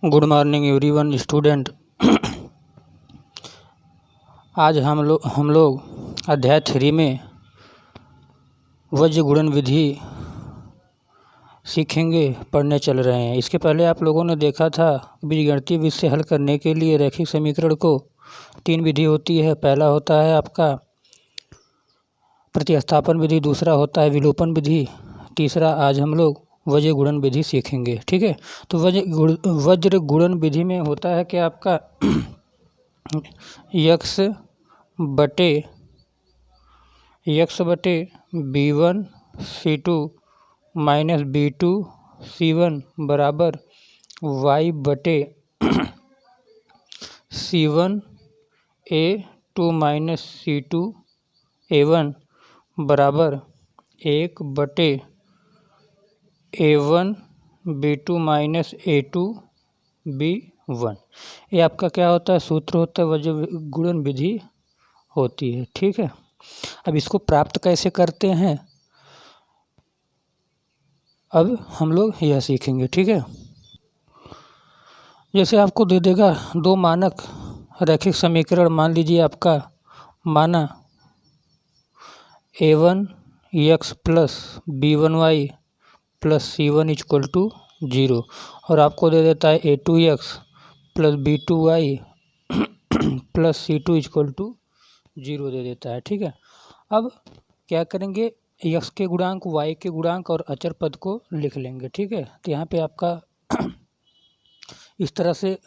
Good morning everyone student. आज हम लोग अध्याय 3 में वज्र गुणन विधि सीखेंगे, पढ़ने चल रहे हैं। इसके पहले आप लोगों ने देखा था बीजगणितीय विधि से हल करने के लिए रैखिक समीकरण को 3 विधि होती है। पहला होता है आपका प्रतिस्थापन विधि, दूसरा होता है विलोपन विधि, तीसरा आज हम लोग वज्र गुणन विधि सीखेंगे। ठीक है, तो वज्र गुणन विधि में होता है कि आपका यक्स बटे B1 C2 minus B2 C1 बराबर Y बटे C1 A2 minus C2 A1 बराबर 1 बटे A1 B2 minus A2 B1। ये आपका क्या होता है, सूत्र होता है, वज्र गुणन विधि होती है। ठीक है, अब इसको प्राप्त कैसे करते हैं अब हम लोग यह सीखेंगे। ठीक है, जैसे आपको दे देगा दो मानक रैखिक समीकरण, मान लीजिए आपका माना A1 x plus B1 y plus C1 equal to 0, और आपको दे देता है A2 x plus B2 y plus C2 equal to 0 दे देता है। ठीक है, अब क्या करेंगे, x के गुणांक, y के गुणांक और अचर पद को लिख लेंगे। ठीक है, तो यहाँ पे आपका इस तरह से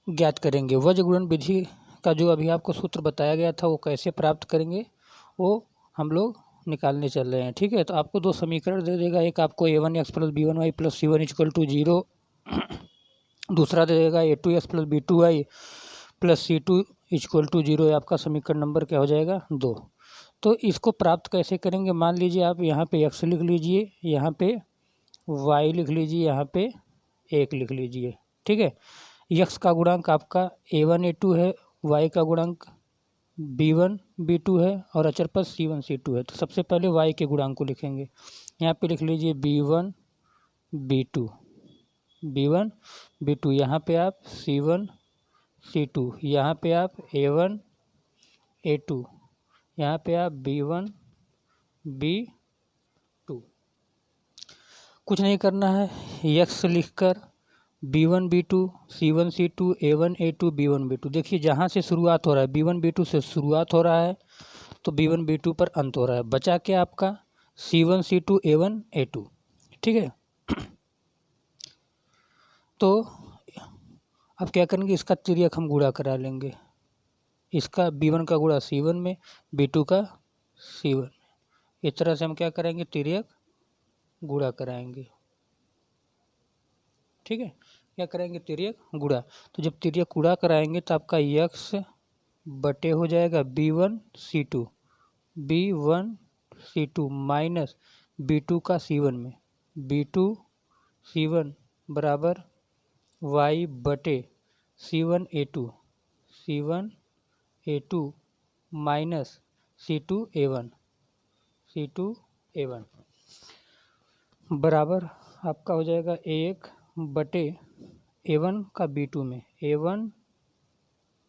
ज्ञात करेंगे। वज्र गुणन विधि का जो अभी आपको सूत्र बताया गया था वो कैसे प्राप्त करेंगे वो हम लोग निकालने चल रहे हैं। ठीक है, तो आपको दो समीकरण दे देगा, एक आपको A1 x plus B1 y plus C1 equal to 0, दूसरा दे देगा A2 x plus B2 y plus C2 equal to 0। आपका समीकरण नंबर क्या हो जाएगा, 2। तो इसको प्राप्त कैसे करेंगे, मान लीजिए आप यहाँ पे x लिख लीजिए, यहाँ पे y लिख लीजिए, यहाँ पे 1 लिख लीजिए। ठीक है, x का गुणांक आपका A1 A2 है, y का गुणांक B1 B2 है और अचर पद C1 C2 है। तो सबसे पहले y के गुणांक को लिखेंगे, यहाँ पे लिख लीजिए B1 B2, यहाँ पे आप C1 C2, यहाँ पे आप A1 A2, यहाँ पे आप B1 B2। कुछ नहीं करना है, x लिखकर B1 B2 C1 C2 A1 A2 B1 B2। देखिए जहाँ से शुरुआत हो रहा है B1 B2 से शुरुआत हो रहा है तो B1 B2 पर अंत हो रहा है, बचा क्या आपका C1 C2 A1 A2। ठीक है, तो अब क्या करेंगे, इसका तिर्यक हम गुणा करा लेंगे, इसका B1 का गुणा C1 में, B2 का C1 में। इस तरह से हम क्या करेंगे, तिर्यक गुणा कराएंगे। ठीक है, क्या करेंगे, तिर्यक गुणा। तो जब तिर्यक गुणा कराएंगे तो आपका x बटे हो जाएगा B1 C2 माइनस B2 का C1 में, B2 C1 बराबर y बटे C1 A2 minus C2 A1 बराबर आपका हो जाएगा 1 बटे A1 का B2 में, A1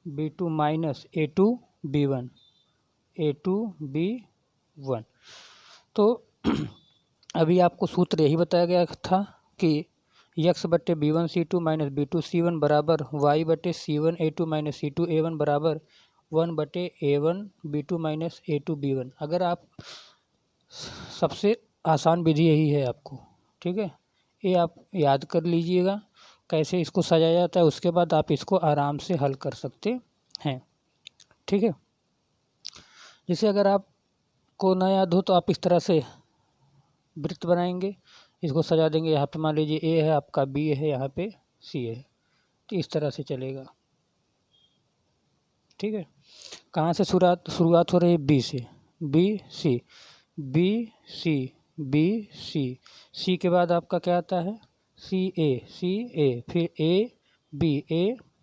B2 minus A2 B1 तो अभी आपको सूत्र यही बताया गया था कि x बटे B1 C2 minus B2 C1 बराबर y बटे C1 A2 minus C2 A1 बराबर 1 बटे A1 B2 minus A2 B1। अगर आप सबसे आसान विधि यही है आपको। ठीक है, ये आप याद कर लीजिएगा कैसे इसको सजाया जाता है, उसके बाद आप इसको आराम से हल कर सकते हैं। ठीक है, जैसे अगर आपको ना याद हो तो आप इस तरह से वृत्त बनाएंगे, इसको सजा देंगे। यहाँ पे मान लीजिए A है आपका, B है, यहाँ पे C है, तो इस तरह से चलेगा। ठीक है, कहाँ से शुरुआत हो रही है, B से, B C के बाद आपका क्या आता है C A, फिर A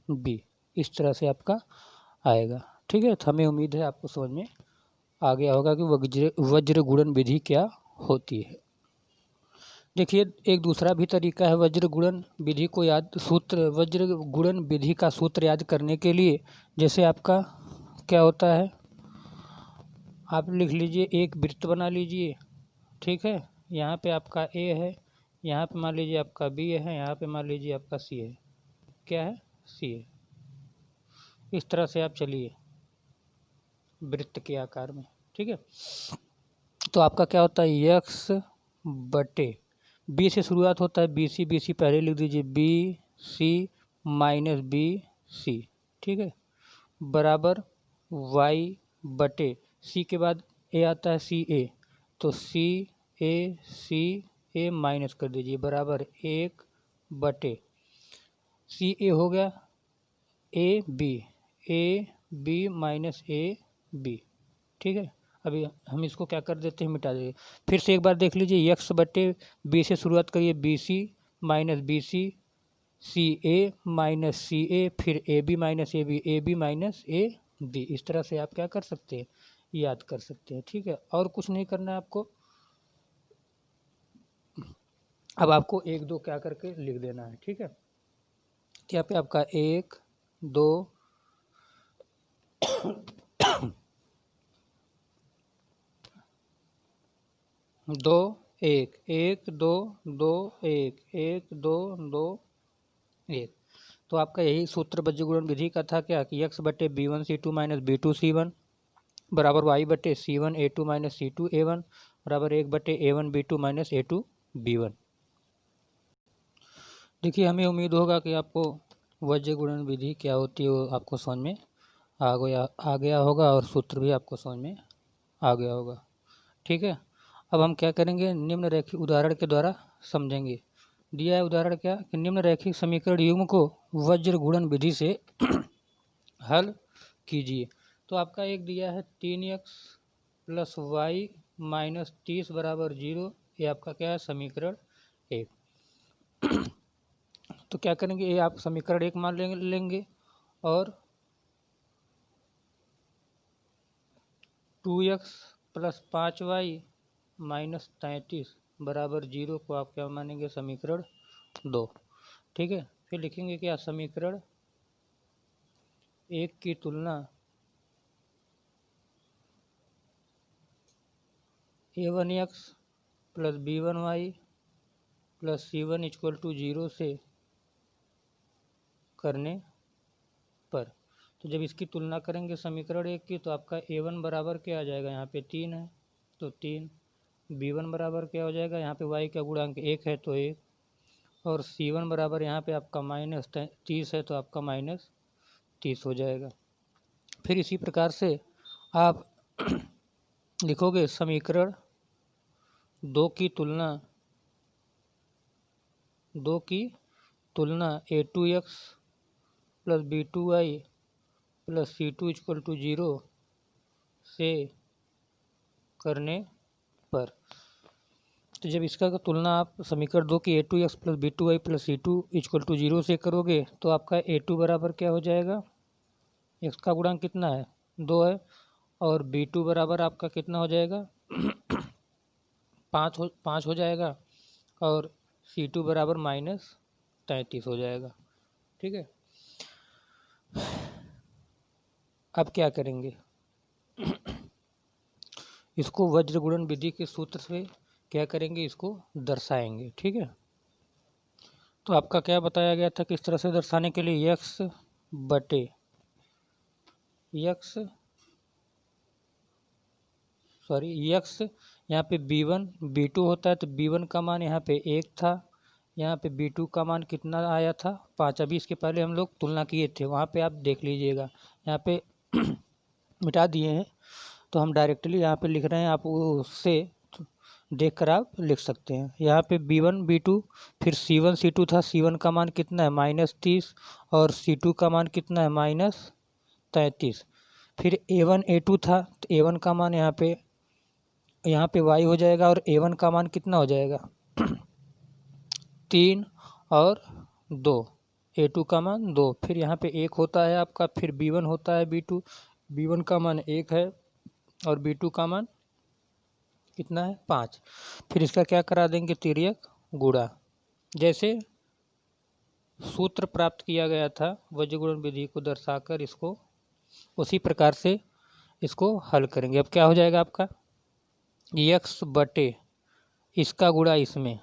B, इस तरह से आपका आएगा। ठीक है, तो हमें उम्मीद है आपको समझ में आ गया होगा कि वज्र गुणन विधि क्या होती है। देखिए एक दूसरा भी तरीका है वज्र गुणन विधि को याद वज्र गुणन विधि का सूत्र याद करने के लिए। जैसे आपका क्या होता है, आप लिख लीजिए, एक वृत्त बना लीजिए, ठीक है। यहाँ पे आपका ए है, यहाँ पे मान लीजिए आपका बी है, यहाँ पे मान लीजिए आपका सी है। क्या है? सी है। इस तरह से आप चलिए वृत्त के आकार में, ठीक है। तो आपका क्या होता है, यक्स बटे बी से शुरुआत होता है, बी सी पहले लिख दीजिए, B C minus B C, ठीक है, बराबर वाई बटे सी के बाद ए आता है सी ए, तो सी ए माइनस कर दीजिए बराबर 1 बटे सी ए हो गया A B minus A B, ठीक है। अभी हम इसको क्या कर देते हैं, मिटा देंगे। फिर से एक बार देख लीजिए, यक्स बटे बी से शुरुआत करिए, B C minus B C A minus C A, फिर A B minus A B minus A B. इस तरह से आप क्या कर सकते हैं, याद कर सकते हैं, ठीक है। और कुछ नहीं करना है आपको। अब आपको 1 2 क्या करके लिख देना है, ठीक है। यहाँ पे आपका 1 2 2 1 1 2 2 1 1 2 2 1। तो आपका यही सूत्र वज्र गुणन विधि का था क्या, कि यक्स बटे B1 C2 minus B2 C1 बराबर वाई बटे C1 A2 minus C2 A1 बराबर 1 बटे A1 B2 minus A2 B1। देखिए हमें उम्मीद होगा कि आपको वज्र गुणन विधि क्या होती है वो आपको समझ में आ गया होगा, और सूत्र भी आपको समझ में आ गया होगा, ठीक है। अब हम क्या करेंगे, निम्न रैखिक उदाहरण के द्वारा समझेंगे। दिया है उदाहरण क्या, कि निम्न रैखिक समीकरण युग्म को वज्र गुणन विधि से हल कीजिए। तो आपका एक दिया है 3x प्लस वाई माइनस 30 बराबर 0, ये आपका क्या है, समीकरण 1। तो क्या करेंगे, ये आप समीकरण 1 मान लेंगे और 2x प्लस 5y माइनस 33 बराबर 0 को आप क्या मानेंगे, समीकरण 2, ठीक है। फिर लिखेंगे क्या, समीकरण 1 की तुलना a1x plus b1y plus c1 equal to 0 से करने पर। तो जब इसकी तुलना करेंगे समीकरण 1 की, तो आपका a1 बराबर क्या आ जाएगा, यहाँ पे 3 है तो 3, b1 बराबर क्या हो जाएगा, यहाँ पे y का गुणांक 1 है तो 1, और c1 बराबर यहाँ पे आपका माइनस 30 है तो आपका माइनस 30 हो जाएगा। फिर इसी प्रकार से आप लिखोगे समीकरण 2 की तुलना a2x plus b2y plus c2 equal to 0 से करने पर। तो जब इसका तुलना आप समीकरण 2 की a2x plus b2y plus c2 equal to 0 से करोगे, तो आपका a2 बराबर क्या हो जाएगा, x का गुणांक कितना है, 2 है, और b2 बराबर आपका कितना हो जाएगा 5 हो जाएगा, और c2 बराबर माइनस 33 हो जाएगा, ठीक है। अब क्या करेंगे, इसको वज्र गुणन विधि के सूत्र से क्या करेंगे, इसको दर्शाएंगे, ठीक है। तो आपका क्या बताया गया था, किस तरह से दर्शाने के लिए, यक्स बटे यक्स यहाँ पे b1 b2 होता है, तो b1 का मान यहाँ पे 1 था, यहाँ पे b2 का मान कितना आया था 5। अभी इसके पहले हम लोग तुलना किए थे, वहाँ पे आप देख लीजिएगा, यहाँ पे मिटा दिए हैं, तो हम डायरेक्टली यहाँ पे लिख रहे हैं, आप उससे देख कर आप लिख सकते हैं। यहाँ पे b1 b2 फिर c1 c2 था, c1 का मान कितना है -30, और c2 का मान कितना है -33। फिर a1 a2 था, तो a1 का मान यहाँ पे y हो जाएगा, और a1 का मान कितना हो जाएगा 3 और 2, a2 का मान 2, फिर यहाँ पे 1 होता है आपका, फिर b1 होता है b1 का मान 1 है, और b2 का मान कितना है 5। फिर इसका क्या करा देंगे, तिर्यक गुणा। जैसे सूत्र प्राप्त किया गया था वज्र गुणन विधि को दर्शाकर इसको उसी प्रकार से इसको हल करेंगे। अब क्या हो जाएगा आपका x बटे इसका गुणा इसमें,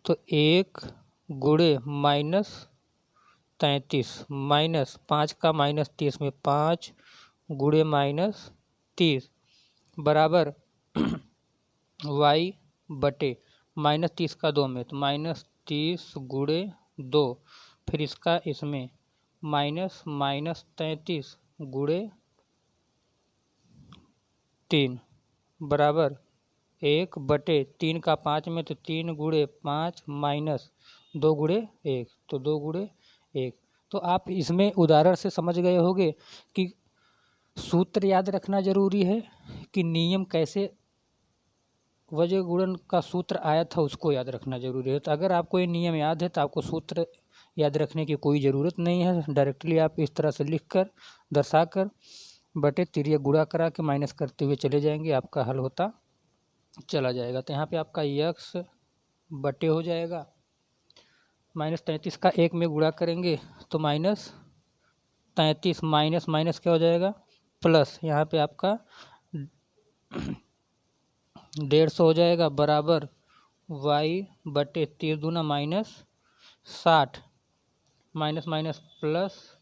तो 1 गुणे -33 माइनस 5 का -30 में 5 गुणे -30 बराबर y बटे -30 का 2 में, तो -30 गुणे 2, फिर इसका इसमें -33 गुणे 3 बराबर 1 बटे 3 का 5 में, तो 3 गुणे 5 माइनस 2 गुणे 1, तो 2 गुणे 1। तो आप इसमें उदाहरण से समझ गए होंगे कि सूत्र याद रखना जरूरी है कि नियम कैसे वज्र गुणन का सूत्र आया था उसको याद रखना जरूरी है। तो अगर आपको ये नियम याद है तो आपको सूत्र याद रखने की कोई ज़रूरत नहीं है, डायरेक्टली आप इस तरह से लिख कर दर्शा कर बटे तिर्यक गुणा करा के माइनस करते हुए चले जाएंगे, आपका हल होता चला जाएगा। तो यहाँ पे आपका x बटे हो जाएगा -33 का 1 में गुणा करेंगे तो -33 माइनस माइनस क्या हो जाएगा प्लस, यहाँ पे आपका 150 हो जाएगा बराबर y बटे 30 दूना -60 माइनस माइनस प्लस,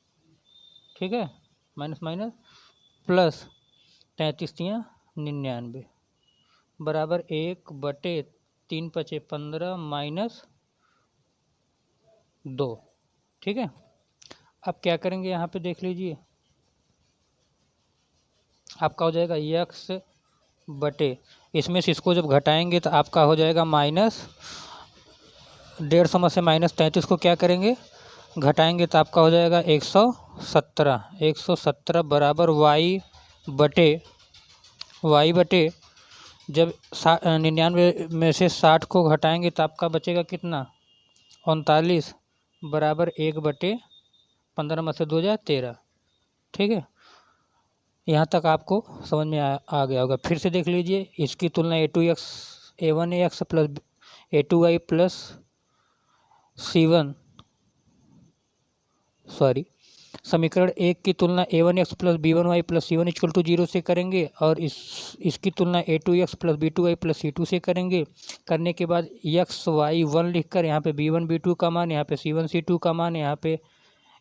ठीक है, माइनस माइनस प्लस 33 तियाँ 99 बराबर 1 बटे 3 पचे 15 माइनस 2, ठीक है। अब क्या करेंगे यहाँ पे देख लीजिए, आपका हो जाएगा x बटे इसमें से इसको जब घटाएंगे तो आपका हो जाएगा -150 में से -33 को क्या करेंगे घटाएंगे तो आपका हो जाएगा 117 बराबर y बटे जब 99 में से 60 को घटाएंगे तो आपका बचेगा कितना 39 बराबर 1 बटे 15 में से 2 जाए 13, ठीक है। यहाँ तक आपको समझ में आ गया होगा। फिर से देख लीजिए, इसकी तुलना a1x प्लस a2y प्लस समीकरण 1 की तुलना a1x plus b1y plus c1 = 0 से करेंगे और इसकी तुलना a2x plus b2y plus c2 से करेंगे। करने के बाद x y 1 लिखकर यहाँ पे b1 b2 का मान, यहाँ पे c1 c2 का मान, यहाँ पे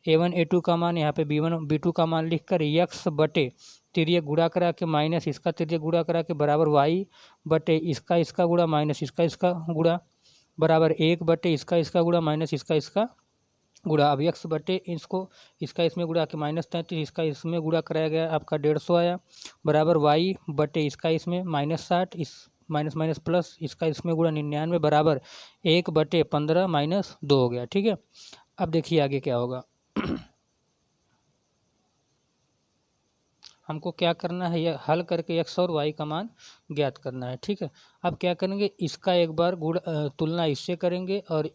a1 a2 का मान, यहाँ पे b1 b2 का मान लिखकर x बटे तिर्यक गुणा करा के माइनस इसका तिर्यक गुणा करा के बराबर y बटे इसका गुणा माइनस इसका गुणा बराबर 1 बटे इसका गुणा माइनस इसका गुणा। अब x बटे इसका इसमें गुणा के -33 इसका इसमें गुणा कराया गया, आपका 150 आया बराबर y बटे इसका इसमें -60 इस माइनस माइनस प्लस इसका इसमें गुणा 99 बराबर 1 बटे 15 माइनस 2 हो गया, ठीक है। अब देखिए आगे क्या होगा। हमको क्या करना है, यह हल करके x और y का मान ज्ञात करना है, ठीक है। अब क्या करेंगे, इसका एक बार तुलना इससे करेंगे और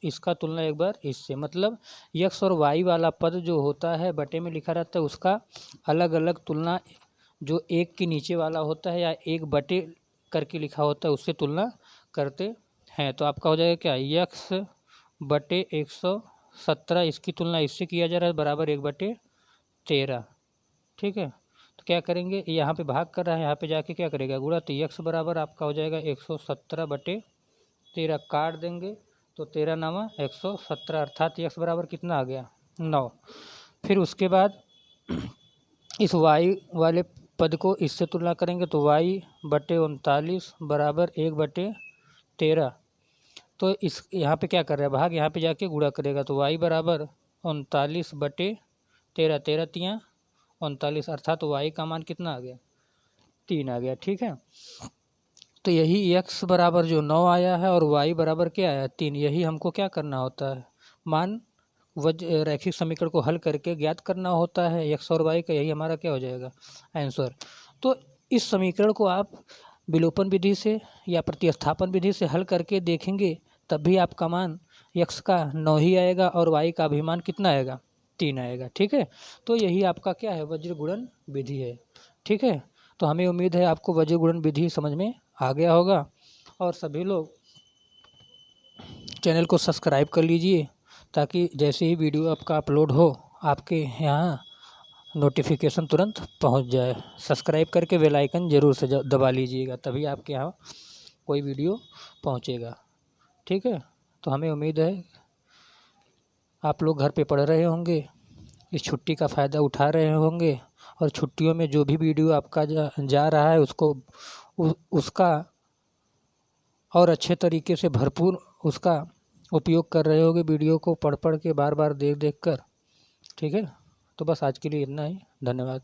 इसका तुलना एक बार इससे, मतलब x और y वाला पद जो होता है बटे में लिखा रहता है उसका अलग अलग तुलना जो एक के नीचे वाला होता है या एक बटे करके लिखा होता है उससे तुलना करते हैं। तो आपका हो जाएगा क्या x बटे 117 इसकी तुलना इससे किया जा रहा है बराबर 1 बटे 13, ठीक है। तो क्या करेंगे, यहाँ पे भाग कर रहा है, यहाँ पे जाके क्या करेगा गुणा, तो x बराबर आपका हो जाएगा 117 बटे 13 काट देंगे तो 13 नामा 117 अर्थात x बराबर कितना आ गया 9। फिर उसके बाद इस y वाले पद को इससे तुलना करेंगे तो y बटे 39 बराबर 1 बटे 13, तो इस यहाँ पे क्या कर रहा है भाग, यहाँ पे जाके गुणा करेगा तो y बराबर 39 बटे 13, 13 तियाँ 39 अर्थात y का मान कितना आ गया 3 आ गया, ठीक है। तो यही x बराबर जो 9 आया है और y बराबर क्या आया 3, यही हमको क्या करना होता है मान रैखिक समीकरण को हल करके ज्ञात करना होता है x और y का, यही हमारा क्या हो जाएगा आंसर। तो इस समीकरण को आप विलोपन विधि से या प्रतिस्थापन विधि से हल करके देखेंगे तब भी आपका मान x का 9 ही आएगा और y का भी मान कितना आएगा 3 आएगा, ठीक है। तो यही आपका क्या है वज्र गुणन विधि है, ठीक है। तो हमें उम्मीद है आपको वज्र गुणन विधि समझ में आ गया होगा और सभी लोग चैनल को सब्सक्राइब कर लीजिए ताकि जैसे ही वीडियो आपका अपलोड हो आपके यहाँ नोटिफिकेशन तुरंत पहुंच जाए। सब्सक्राइब करके बेल आइकन ज़रूर से दबा लीजिएगा, तभी आपके यहाँ कोई वीडियो पहुंचेगा। ठीक है, तो हमें उम्मीद है आप लोग घर पे पढ़ रहे होंगे, इस छुट्टी का फ़ायदा उठा रहे होंगे और छुट्टियों में जो भी वीडियो आपका जा रहा है उसको उसका और अच्छे तरीके से भरपूर उसका उपयोग कर रहे होगे, वीडियो को पढ़ के बार बार देख कर। ठीक है, तो बस आज के लिए इतना ही। धन्यवाद।